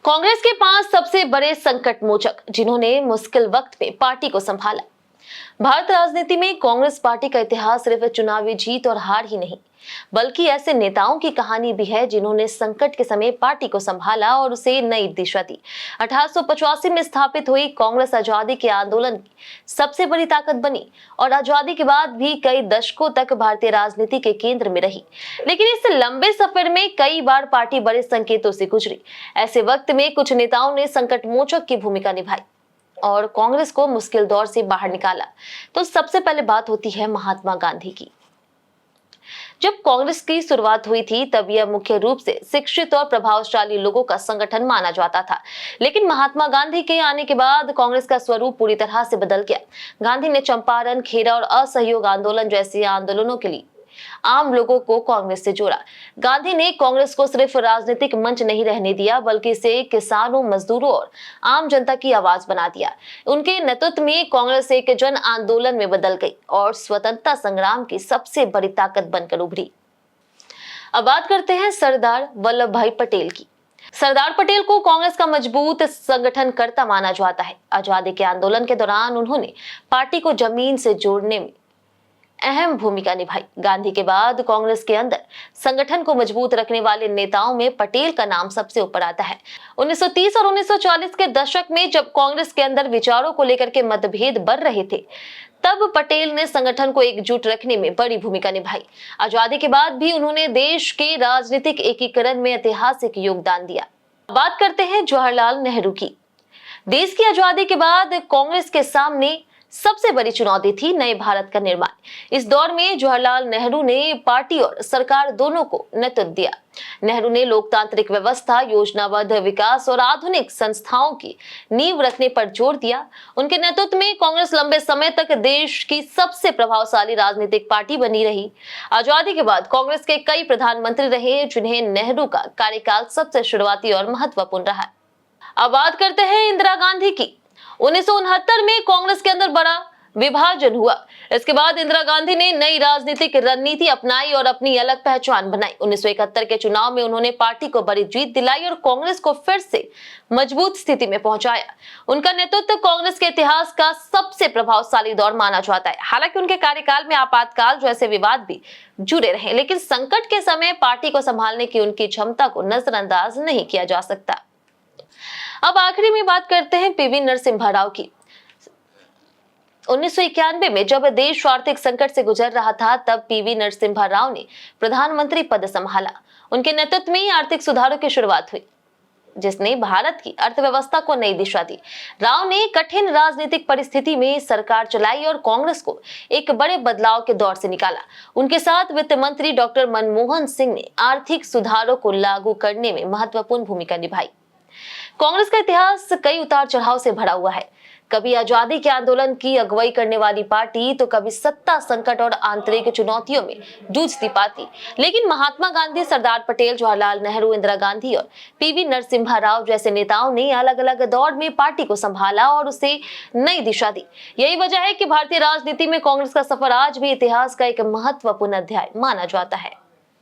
कांग्रेस के 5 सबसे बड़े संकट मोचक जिन्होंने मुश्किल वक्त में पार्टी को संभाला। भारत राजनीति में कांग्रेस पार्टी का इतिहास सिर्फ चुनावी जीत और हार ही नहीं, बल्कि ऐसे नेताओं की कहानी भी है जिन्होंने संकट के समय पार्टी को संभाला और उसे नई दिशा दी। 1885 में स्थापित हुई कांग्रेस आजादी के आंदोलन की सबसे बड़ी ताकत बनी और आजादी के बाद भी कई दशकों तक भारतीय राजनीति के केंद्र में रही। लेकिन इस लंबे सफर में कई बार पार्टी बड़े संकेतों से गुजरी। ऐसे वक्त में कुछ नेताओं ने संकट मोचक की भूमिका निभाई और कांग्रेस को मुश्किल दौर से बाहर निकाला। तो सबसे पहले बात होती है महात्मा गांधी की। जब कांग्रेस की शुरुआत हुई थी तब यह मुख्य रूप से शिक्षित और प्रभावशाली लोगों का संगठन माना जाता था। लेकिन महात्मा गांधी के आने के बाद कांग्रेस का स्वरूप पूरी तरह से बदल गया। गांधी ने चंपारण, खेरा और असहयोग आंदोलन जैसे आंदोलनों के लिए आम लोगों को कांग्रेस से जोड़ा। गांधी ने कांग्रेस को सिर्फ राजनीतिक मंच नहीं रहने दिया, बल्कि इसे किसानों, मजदूरों और आम जनता की आवाज बना दिया। उनके नेतृत्व में कांग्रेस एक जन आंदोलन में बदल गई और स्वतंत्रता संग्राम की सबसे बड़ी ताकत बनकर उभरी। अब बात करते हैं सरदार वल्लभ भाई पटेल की। सरदार पटेल को कांग्रेस का मजबूत संगठनकर्ता माना जाता है। आजादी के आंदोलन के दौरान उन्होंने पार्टी को जमीन से जोड़ने में अहम भूमिका निभाई। गांधी के बाद कांग्रेस के अंदर संगठन को मजबूत रखने वाले नेताओं में पटेल का नाम सबसे ऊपर आता है। 1930 और 1940 के दशक में जब कांग्रेस के अंदर विचारों को लेकर के मतभेद बढ़ रहे थे, तब पटेल ने संगठन को एकजुट रखने में बड़ी भूमिका निभाई। आजादी के बाद भी उन्होंने देश के राजनीतिक एकीकरण में ऐतिहासिक योगदान दिया। बात करते हैं जवाहरलाल नेहरू की। देश की आजादी के बाद कांग्रेस के सामने सबसे बड़ी चुनौती थी नए भारत का निर्माण। इस दौर में जवाहरलाल नेहरू ने पार्टी और सरकार दोनों को नेतृत्व दिया। नेहरू ने लोकतांत्रिक व्यवस्था, योजनाबद्ध विकास और आधुनिक संस्थाओं की नींव रखने पर जोर दिया। उनके नेतृत्व में कांग्रेस लंबे समय तक देश की सबसे प्रभावशाली राजनीतिक पार्टी बनी रही। आजादी के बाद कांग्रेस के कई प्रधानमंत्री रहे, जिन्हें नेहरू का कार्यकाल सबसे शुरुआती और महत्वपूर्ण रहा। अब बात करते हैं इंदिरा गांधी की। 1969 में कांग्रेस के अंदर बड़ा विभाजन हुआ। इसके बाद इंदिरा गांधी ने नई राजनीतिक रणनीति अपनाई और अपनी अलग पहचान बनाई। 1971 के चुनाव में उन्होंने पार्टी को बड़ी जीत दिलाई और कांग्रेस को फिर से मजबूत स्थिति में पहुंचाया। उनका नेतृत्व कांग्रेस के इतिहास का सबसे प्रभावशाली दौर माना जाता है। हालांकि उनके कार्यकाल में आपातकाल जैसे विवाद भी जुड़े रहे, लेकिन संकट के समय पार्टी को संभालने की उनकी क्षमता को नजरअंदाज नहीं किया जा सकता। अब आखिरी में बात करते हैं पीवी नरसिम्हा राव की। 1991 में जब देश आर्थिक संकट से गुजर रहा था, तब पीवी नरसिम्हा राव ने प्रधानमंत्री पद संभाला। उनके नेतृत्व में आर्थिक सुधारों की शुरुआत हुई, जिसने भारत की अर्थव्यवस्था को नई दिशा दी। राव ने कठिन राजनीतिक परिस्थिति में सरकार चलाई और कांग्रेस को एक बड़े बदलाव के दौर से निकाला। उनके साथ वित्त मंत्री डॉक्टर मनमोहन सिंह ने आर्थिक सुधारों को लागू करने में महत्वपूर्ण भूमिका निभाई। कांग्रेस का इतिहास कई उतार चढ़ाव से भरा हुआ है। कभी आजादी के आंदोलन की अगुवाई करने वाली पार्टी, तो कभी सत्ता संकट और आंतरिक चुनौतियों में जूझती पार्टी। लेकिन महात्मा गांधी, सरदार पटेल, जवाहरलाल नेहरू, इंदिरा गांधी और पीवी नरसिम्हा राव जैसे नेताओं ने अलग अलग दौर में पार्टी को संभाला और उसे नई दिशा दी। यही वजह है कि भारतीय राजनीति में कांग्रेस का सफर आज भी इतिहास का एक महत्वपूर्ण अध्याय माना जाता है।